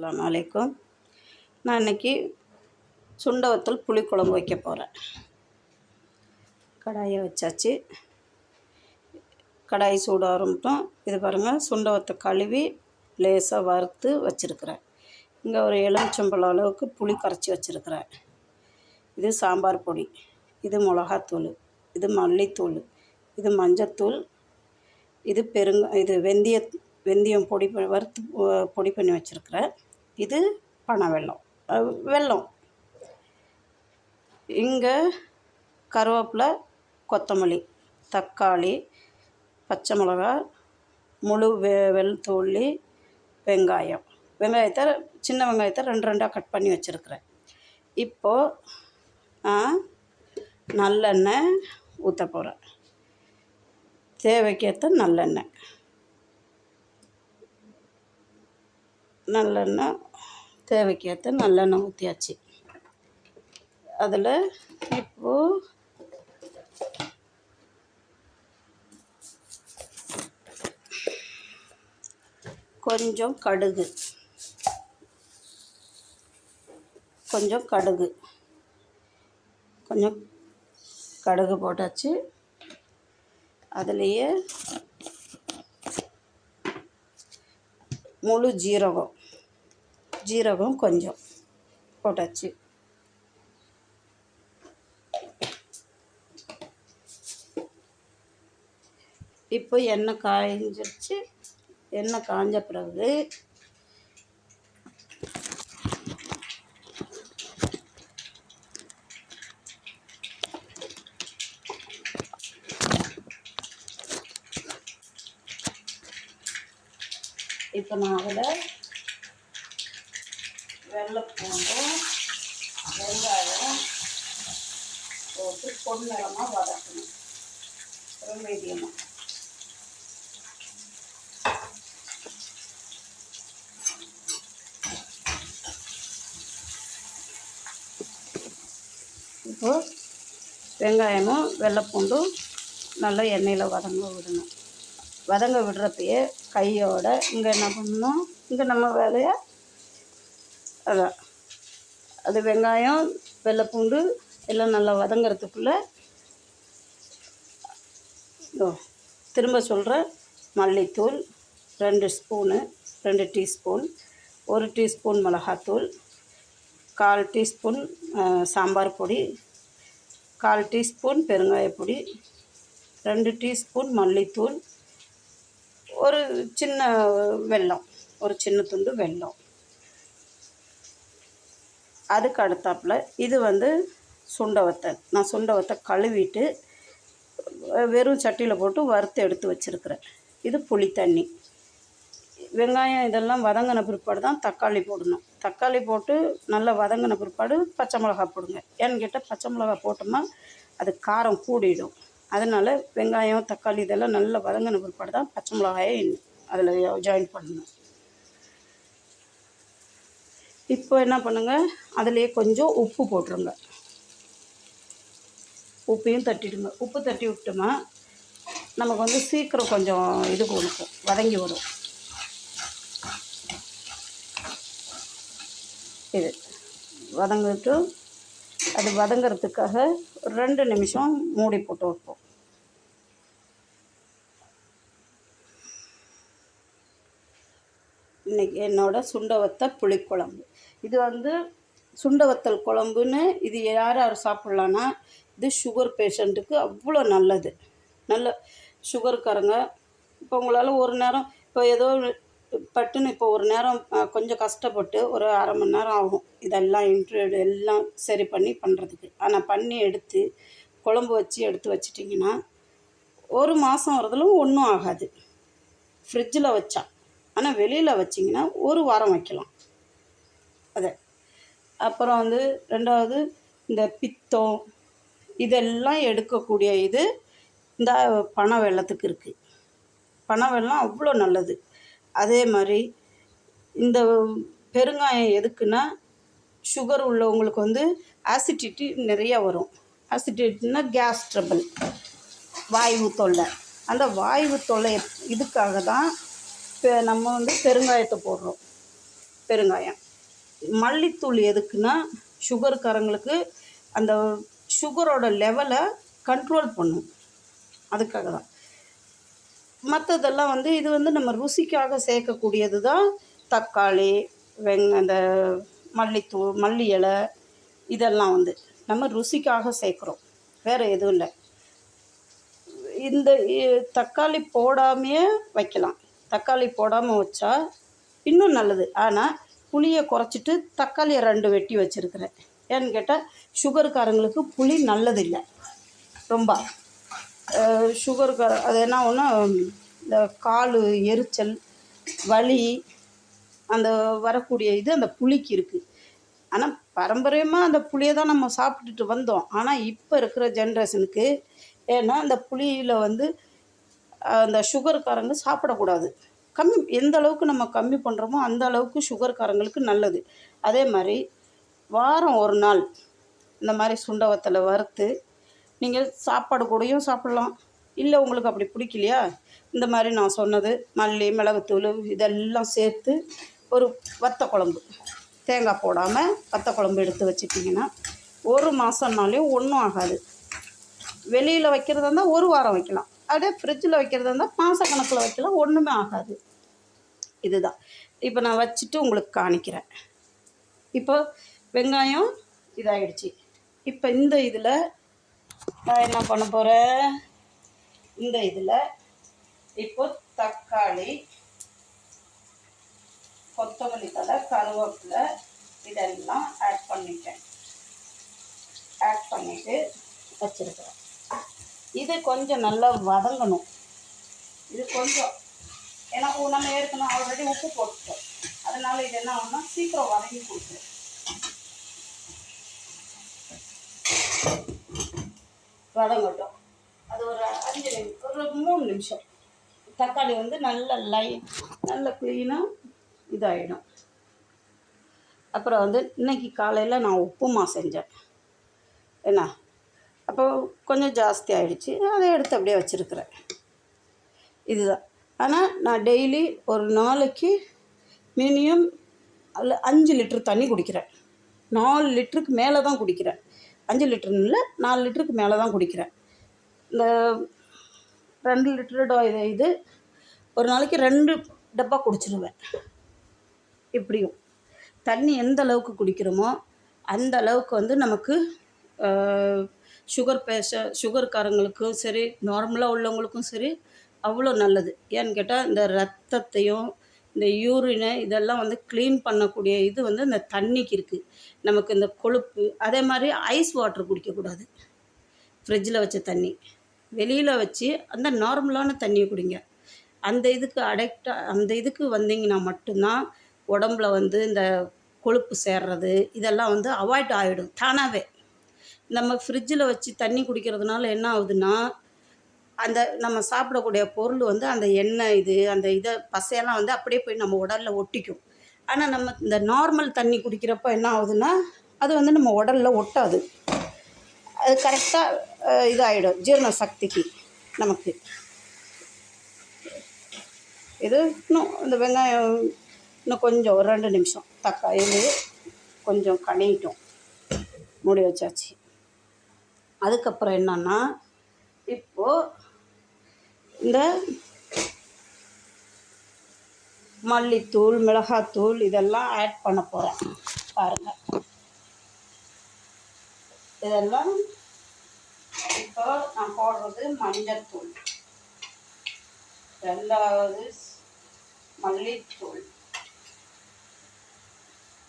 அஸ்ஸலாமு அலைக்கும். நான் இன்றைக்கி சுண்டை வத்தல் புளிக்குழம்பு வைக்க போகிறேன். கடாயை வச்சாச்சு. கடாய் சூடாகட்டும். இது பாருங்கள், சுண்டை வத்தல் கழுவி லேசாக வறுத்து வச்சுருக்கிறேன். இங்கே ஒரு எலுமிச்சம்பழம் அளவுக்கு புளி கரைச்சி வச்சுருக்கிறேன். இது சாம்பார் பொடி, இது மிளகாத்தூள், இது மல்லித்தூள், இது மஞ்சத்தூள், இது இது வெந்தயம் பொடி வறுத்து பொடி பண்ணி வச்சுருக்கிறேன். இது பனை வெல்லம். இங்கே கருவேப்பிலை, கொத்தமல்லி, தக்காளி, பச்சை மிளகா, முழு வெள்ளுத்தூள்ளி, வெங்காயத்தை சின்ன வெங்காயத்தை 2 கட் பண்ணி வச்சுருக்கிறேன். இப்போது நான் நல்லெண்ணெய் ஊற்ற போகிறேன். தேவைக்கேற்ற நல்லெண்ணெய் தேவைக்கேற்ற நல்லெண்ணெய் ஊற்றியாச்சு. அதில் இப்போது கொஞ்சம் கடுகு போட்டாச்சு. அதுலேயே முழு ஜீரகம் கொஞ்சம் போட்டாச்சு. இப்போ எண்ணெய் காய்ஞ்சிருச்சு. எண்ணெய் காய்ஞ்ச பிறகு இப்போ நான் அதில் வெள்ளைப்பூண்டும் வெங்காயம் போட்டு பொன்னிறமாக வதக்கணும். மீடியமாக இப்போது வெங்காயமும் வெள்ளைப்பூண்டும் நல்லா எண்ணெயில் வதங்க விடுறப்பயே கையோட இங்கே என்ன பண்ணணும், இங்கே நம்ம வேலையை அதான் அது வெங்காயம் வெள்ளைப்பூண்டு எல்லாம் நல்லா வதங்கிறதுக்குள்ளே திரும்ப சொல்கிறேன். மல்லித்தூள் 2 டீஸ்பூன், 1 டீஸ்பூன் மிளகாத்தூள், 1/4 டீஸ்பூன் சாம்பார் பொடி, 1/4 டீஸ்பூன் பெருங்காயப்பொடி, 2 டீஸ்பூன் மல்லித்தூள், ஒரு சின்ன வெல்லம், ஒரு சின்ன துண்டு வெல்லம். அதுக்கு அடுத்தாப்பில் இது சுண்டை வத்தல். நான் சுண்டை வத்தல் கழுவிட்டு வெறும் சட்டியில் போட்டு வறுத்து எடுத்து வச்சுருக்கிறேன். இது புளி தண்ணி. வெங்காயம் இதெல்லாம் வதங்கின பிற்பாடு தான் தக்காளி போடணும். தக்காளி போட்டு நல்லா வதங்கின பிற்பாடு பச்சை மிளகா போடுங்க. ஏன்னு கேட்டால் பச்சை மிளகா போட்டோம்னா அது காரம் கூடிடும். அதனால் வெங்காயம் தக்காளி இதெல்லாம் நல்லா வதங்கின பிற்பாடு தான் பச்சை மிளகாயை அதில் ஜாயின் பண்ணணும். இப்போ என்ன பண்ணுங்கள், அதிலேயே கொஞ்சம் உப்பு போட்டுருங்க. உப்பையும் தட்டிடுங்க. உப்பு தட்டி விட்டோமா நமக்கு சீக்கிரம் கொஞ்சம் இது கொடுக்கும், வதங்கி வரும். இது வதங்கிட்டு அது வதங்கிறதுக்காக ஒரு 2 நிமிஷம் மூடி போட்டு வைப்போம். இன்றைக்கி என்னோடய சுண்டை வத்தல் புளிக்குழம்பு. இது சுண்டை வத்தல் குழம்புன்னு இது யார் சாப்பிட்லான்னா, இது சுகர் பேஷண்ட்டுக்கு அவ்வளோ நல்லது. நல்ல சுகருக்காரங்க இப்போ உங்களால் ஒரு நேரம் இப்போ ஏதோ பட்டுன்னு இப்போ ஒரு நேரம் கொஞ்சம் கஷ்டப்பட்டு ஒரு 1/2 மணி நேரம் ஆகும் இதெல்லாம் எல்லாம் சரி பண்ணுறதுக்கு. ஆனால் பண்ணி எடுத்து குழம்பு வச்சு எடுத்து வச்சிட்டிங்கன்னா 1 மாதம் வரதிலும் ஒன்றும் ஆகாது. ஃப்ரிட்ஜில் வச்சா. ஆனால் வெளியில் வச்சிங்கன்னா 1 வாரம் வைக்கலாம். அப்புறம் 2வது இந்த பித்தம் இதெல்லாம் எடுக்கக்கூடிய இது இந்த பனை வெல்லத்துக்கு இருக்குது. பனை வெல்லம் அவ்வளோ நல்லது. அதே மாதிரி இந்த பெருங்காயம் எதுக்குன்னா, சுகர் உள்ளவங்களுக்கு ஆசிடிட்டி நிறையா வரும். ஆசிடிட்டின்னா கேஸ் ட்ரபிள், வாய்வு தொல்லை. அந்த வாய்வு தொல்லை இதுக்காக தான் நம்ம பெருங்காயத்தை போடுறோம். பெருங்காயம். மல்லித்தூள் எதுக்குன்னா சுகர்காரங்களுக்கு அந்த சுகரோட லெவலை கண்ட்ரோல் பண்ணும், அதுக்காக தான். மற்றதெல்லாம் வந்து இது வந்து நம்ம ருசிக்காக சேர்க்கக்கூடியது தான். தக்காளி, அந்த மல்லித்தூள், மல்லி இலை, இதெல்லாம் வந்து நம்ம ருசிக்காக சேர்க்குறோம், வேறு எதுவும் இல்லை. இந்த தக்காளி போடாமையே வைக்கலாம், தக்காளி போடாமல் வச்சா இன்னும் நல்லது. ஆனால் புளியை குறைச்சிட்டு தக்காளியை 2 வெட்டி வச்சுருக்கிறேன். ஏன்னு கேட்டால் சுகர்காரங்களுக்கு புளி நல்லதில்லை ரொம்ப. அது என்ன ஒன்று, இந்த கால் எரிச்சல், வலி, அந்த வரக்கூடிய இது அந்த புளிக்கு இருக்குது. ஆனால் பாரம்பரியமாக அந்த புளியை தான் நம்ம சாப்பிட்டுட்டு வந்தோம். ஆனால் இப்போ இருக்கிற ஜென்ரேஷனுக்கு, ஏன்னா அந்த புளியில் வந்து அந்த சுகர்காரங்க சாப்பிடக்கூடாது. எந்த அளவுக்கு நம்ம கம்மி பண்ணுறோமோ அந்த அளவுக்கு சுகர்காரங்களுக்கு நல்லது. அதே மாதிரி வாரம் ஒரு நாள் இந்த மாதிரி சுண்டை வத்தலை வறுத்து நீங்கள் சாப்பாடு கூடயும் சாப்பிட்லாம். இல்லை உங்களுக்கு அப்படி பிடிக்கலையா, இந்த மாதிரி நான் சொன்னது மல்லி, மிளகுத்தூள் இதெல்லாம் சேர்த்து ஒரு வத்த குழம்பு, தேங்காய் போடாமல் வத்த குழம்பு எடுத்து வச்சுட்டிங்கன்னா 1 மாதம்னாலையும் ஒன்றும் ஆகாது. வெளியில் வைக்கிறதா இருந்தால் 1 வாரம் வைக்கலாம், அதே ஃப்ரிட்ஜில் வைக்கிறதா இருந்தால் மாதக்கணக்கில் வைக்கலாம், ஒன்றுமே ஆகாது. இதுதான் இப்போ நான் வச்சுட்டு உங்களுக்கு காணிக்கிறேன். இப்போ வெங்காயம் இதாகிடுச்சு. இப்போ இந்த இதில் நான் என்ன பண்ண போகிறேன், இந்த இதில் இப்போ தக்காளி, கொத்தமல்லி தழை, கருவேப்பிலை இதெல்லாம் ஆட் பண்ணிட்டேன். ஆட் பண்ணிவிட்டு வச்சுருக்கிறேன். இது கொஞ்சம் நல்லா வதங்கணும். இது கொஞ்சம், ஏன்னா நம்ம ஏற்கனவே ஆல்ரெடி உப்பு போட்டுட்டோம், அதனால் இது என்ன ஆகும்னா சீக்கிரம் வதங்கி கொடுத்துரும். வதங்கட்டும். அது ஒரு 3 நிமிஷம். தக்காளி வந்து நல்ல க்ளீனாக இதாகிடும். அப்புறம் வந்து இன்றைக்கி காலையில் நான் உப்புமா செஞ்சேன், என்ன அப்போ கொஞ்சம் ஜாஸ்தி ஆகிடுச்சு, அதை எடுத்து அப்படியே வச்சுருக்கிறேன். இதுதான். ஆனால் நான் டெய்லி ஒரு நாளைக்கு மினிமம் அதில் 5 லிட்டர் தண்ணி குடிக்கிறேன். 4 லிட்டருக்கு மேலே தான் குடிக்கிறேன். 5 லிட்டருன்னு இல்லை, 4 லிட்டருக்கு மேலே தான் குடிக்கிறேன். இந்த 2 லிட்டரு இது ஒரு நாளைக்கு 2 டப்பா குடிச்சிடுவேன். இப்படியும் தண்ணி எந்த அளவுக்கு குடிக்கிறோமோ அந்த அளவுக்கு வந்து நமக்கு சுகர்காரங்களுக்கும் சரி, நார்மலாக உள்ளவங்களுக்கும் சரி அவ்வளோ நல்லது. ஏன்னு கேட்டால் இந்த ரத்தத்தையும் இந்த யூரினை இதெல்லாம் வந்து க்ளீன் பண்ணக்கூடிய இது வந்து இந்த தண்ணிக்கு இருக்குது. நமக்கு இந்த கொழுப்பு, அதே மாதிரி ஐஸ் வாட்டர் குடிக்கக்கூடாது. ஃப்ரிட்ஜில் வச்ச தண்ணி வெளியில் வச்சு அந்த நார்மலான தண்ணியை குடிங்க. அந்த இதுக்கு வந்தீங்கன்னா மட்டும்தான் உடம்புல வந்து இந்த கொழுப்பு சேர்றது இதெல்லாம் வந்து அவாய்ட் ஆகிடும் தானாகவே. நம்ம ஃப்ரிட்ஜில் வச்சு தண்ணி குடிக்கிறதுனால என்ன ஆகுதுன்னா, அந்த நம்ம சாப்பிடக்கூடிய பொருள் வந்து அந்த எண்ணெய் அந்த பசையெல்லாம் வந்து அப்படியே போய் நம்ம உடலில் ஒட்டிக்கும். ஆனால் நம்ம இந்த நார்மல் தண்ணி குடிக்கிறப்ப என்ன ஆகுதுன்னா, அது வந்து நம்ம உடலில் ஒட்டாது. அது கரெக்டாக இதாகிடும் ஜீரண சக்திக்கு நமக்கு. இது இன்னும் இந்த வெங்காயம் இன்னும் கொஞ்சம் ஒரு 2 நிமிஷம் தக்காளி கொஞ்சம் கனிட்டும், மூடி வச்சாச்சு. அதுக்கப்புறம் என்னன்னா, இப்போது இந்த மல்லித்தூள், மிளகாத்தூள் இதெல்லாம் ஆட் பண்ண போகிறேன். பாருங்கள், இதெல்லாம் இப்போ நான் போடுறது மஞ்சள் தூள், 2வது மல்லித்தூள்,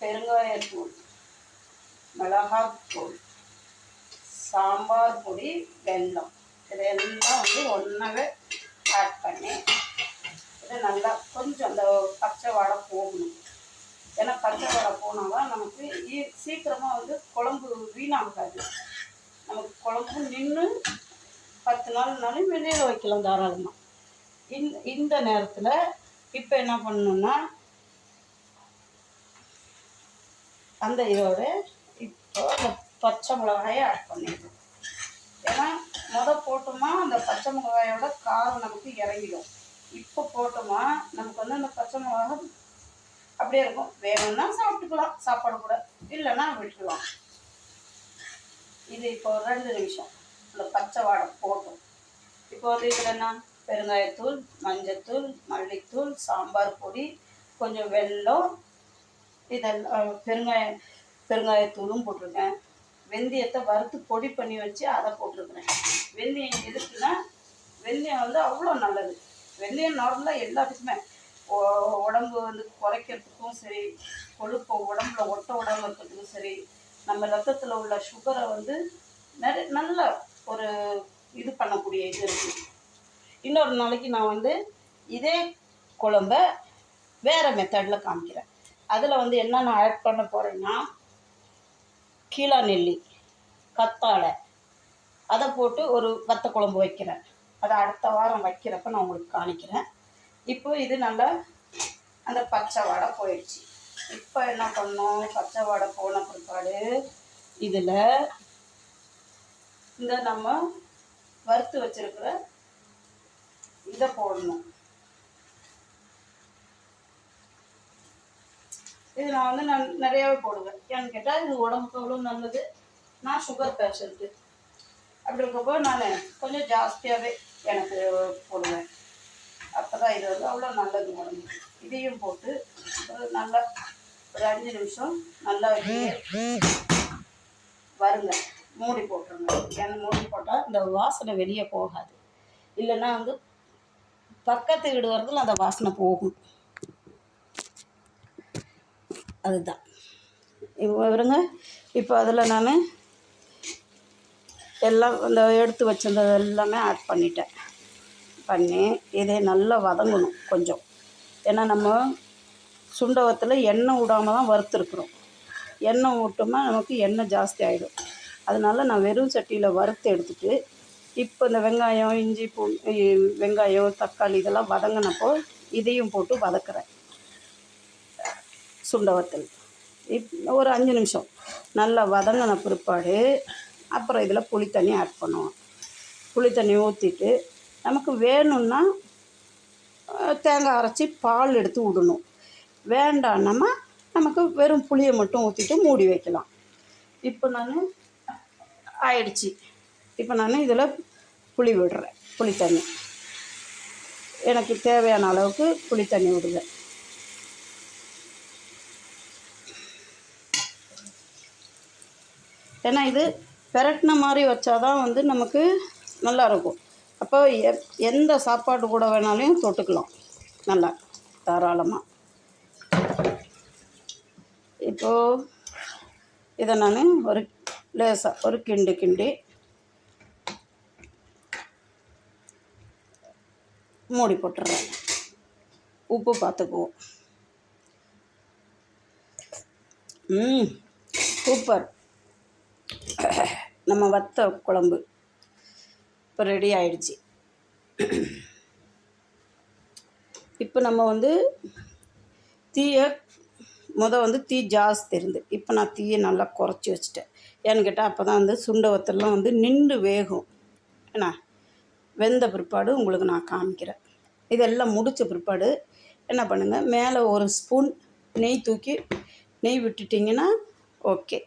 பெருங்காயத்தூள், மிளகாத்தூள், சாம்பார் பொடி, வெல்லம், இதெல்லாம் வந்து ஒன்றாவே ஆட் பண்ணி இதை நல்லா கொஞ்சம் அந்த பச்சை வாடை போகணும். ஏன்னா பச்சை வாடை போனால் தான் நமக்கு சீக்கிரமாக வந்து குழம்பு வீணாகாது. நமக்கு குழம்பு நின்று 10 நாள்னாலும் வெளியில் வைக்கலாம் தாராளமாக. இந்த நேரத்தில் இப்போ என்ன பண்ணணும்னா, அந்த இதோட இப்போ அந்த பச்சை மிளகாயை ஆட் பண்ணிடணும். ஏன்னா போட்டோமா அந்த பச்சை மிளகாயோட காரம் நமக்கு இறங்கிடும். இப்போ போட்டோமா நமக்கு வந்து அந்த பச்சை மிளகாய் அப்படியே இருக்கும். வேணும்னா சாப்பிட்டுக்கலாம் சாப்பாடு கூட, இல்லைன்னா விட்டுக்கலாம். இது இப்போ 2 நிமிஷம் இந்த பச்சை வாடை போட்டும். இப்போ வந்து இதில் என்ன பெருங்காயத்தூள், மஞ்சத்தூள், மல்லித்தூள், சாம்பார் பொடி, கொஞ்சம் வெல்லம், இதெல்லாம் பெருங்காயத்தூளும் போட்டிருக்கேன். வெந்தயத்தை வறுத்து பொடி பண்ணி வச்சு அதை போட்டிருக்கிறேன். வெந்தயம் எதுக்குன்னா வெந்தயம் வந்து அவ்வளோ நல்லது. வெந்தயம் நார்மலாக எல்லாத்துக்குமே உடம்பு வந்து குறைக்கிறதுக்கும் சரி, கொழுப்பு உடம்புல ஒட்ட உடம்பு இருக்கிறதுக்கும் சரி, நம்ம ரத்தத்தில் உள்ள சுகரை வந்து நல்ல ஒரு இது பண்ணக்கூடிய இது இருக்குது. இன்னொரு நாளைக்கு நான் வந்து இதே குழம்ப வேறு மெத்தடில் காமிக்கிறேன். அதில் வந்து என்ன நான் ஆட் பண்ண போகிறேன்னா கீழா நெல்லி, கத்தாழை அதை போட்டு ஒரு வத்த குழம்பு வைக்கிறேன். அதை அடுத்த வாரம் வைக்கிறப்ப நான் உங்களுக்கு காணிக்கிறேன். இப்போ இது நல்லா அந்த பச்சை வாடை போயிடுச்சு. இப்போ என்ன பண்ணோம், பச்சை வாடை போன பிற்பாடு இதில் இந்த நம்ம வறுத்து வச்சிருக்கிற இதை போடணும். இது நான் வந்து நிறையாவே போடுவேன். ஏன்னு கேட்டால் இது உடம்புக்கு அவ்வளோ நல்லது. நான் சுகர் பேஷண்ட்டு, அப்படி இருக்கப்போ நான் கொஞ்சம் ஜாஸ்தியாகவே எனக்கு போடுவேன். அப்போ தான் இது வந்து அவ்வளோ நல்லது உடம்பு. இதையும் போட்டு நல்லா ஒரு 5 நிமிஷம் நல்லா வருங்க, மூடி போட்டுருங்க. ஏன்னா மூடி போட்டால் இந்த வாசனை வெளியே போகாது. இல்லைன்னா வந்து பக்கத்து வீடு வரதுல அந்த வாசனை போகும். அதுதான் வருங்க. இப்போ அதில் நான் எல்லாம் இந்த எடுத்து வச்சிருந்தது எல்லாமே ஆட் பண்ணி இதை நல்லா வதங்கணும் கொஞ்சம். ஏன்னா நம்ம சுண்டவத்தில் எண்ணெய் விடாமல் தான் வறுத்துருக்குறோம். எண்ணெய் விட்டோம்னா நமக்கு எண்ணெய் ஜாஸ்தி ஆகிடும். அதனால நான் வெறும் சட்டியில் வறுத்து எடுத்துகிட்டு இப்போ இந்த வெங்காயம், இஞ்சி, வெங்காயம், தக்காளி இதெல்லாம் வதங்கினப்போ இதையும் போட்டு வதக்குறேன். சுண்டவத்தில் ஒரு 5 நிமிஷம் நல்லா வதங்கின பிற்பாடு அப்புறம் இதில் புளி தண்ணி ஆட் பண்ணுவோம். புளி தண்ணி ஊற்றிட்டு நமக்கு வேணும்னா தேங்காய் அரைச்சி பால் எடுத்து விடணும். வேண்டாம் நமக்கு வெறும் புளியை மட்டும் ஊற்றிட்டு மூடி வைக்கலாம். இப்போ நான் ஆயிடுச்சு. இப்போ நான் இதில் புளி விடுறேன். புளி தண்ணி எனக்கு தேவையான அளவுக்கு புளி தண்ணி விடுவேன். ஏன்னா இது பெரட்டின மாதிரி வச்சாதான் வந்து நமக்கு நல்லாயிருக்கும். அப்போ எந்த சாப்பாடு கூட வேணாலும் தொட்டுக்கலாம் நல்லா தாராளமாக. இப்போது இதை நான் ஒரு லேசாக ஒரு கிண்டி மூடி போட்டுடுறேன். உப்பு பார்த்துக்குவோம். சூப்பர், நம்ம வத்த குழம்பு இப்போ ரெடி ஆயிடுச்சு. இப்போ நம்ம வந்து தீயை வந்து தீ ஜாஸ்தி இருந்து இப்போ நான் தீயை நல்லா குறைச்சி வச்சுட்டேன். ஏன்னு கேட்டால் அப்போ தான் வந்து சுண்டவத்தெல்லாம் வந்து நின்று வேகும். ஏன்னா வெந்த பிற்பாடு உங்களுக்கு நான் காமிக்கிறேன். இதெல்லாம் முடித்த பிற்பாடு என்ன பண்ணுங்கள், மேலே ஒரு ஸ்பூன் நெய் விட்டுட்டிங்கன்னா ஓகே.